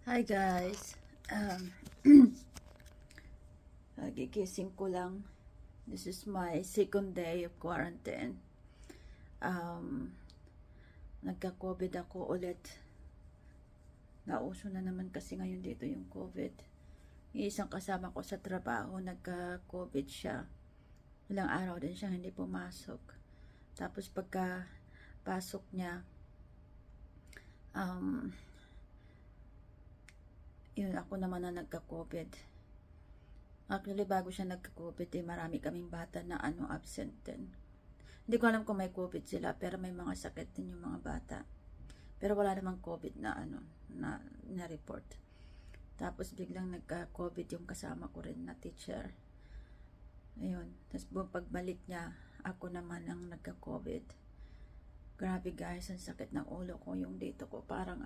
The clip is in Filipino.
Hi guys. Gigising ko lang. This is my second day of quarantine. Um, Nagka-COVID ako ulit. Nauso na naman kasi ngayon dito yung COVID. Yung isang kasama ko sa trabaho, nagka-COVID siya. Ilang araw din siya hindi pumasok. Tapos pagka pasok niya, um, yun ako naman na nagka-COVID. Actually, bago siya nagka-COVID, marami kaming bata na absent din. Hindi ko alam kung may COVID sila, pero may mga sakit din yung mga bata. Pero wala namang COVID na report. Tapos biglang nagka-COVID yung kasama ko rin na teacher. Ayun. Tapos pagbalik niya, ako naman ang nagka-COVID. Grabe guys, ang sakit ng ulo ko, yung dito ko, parang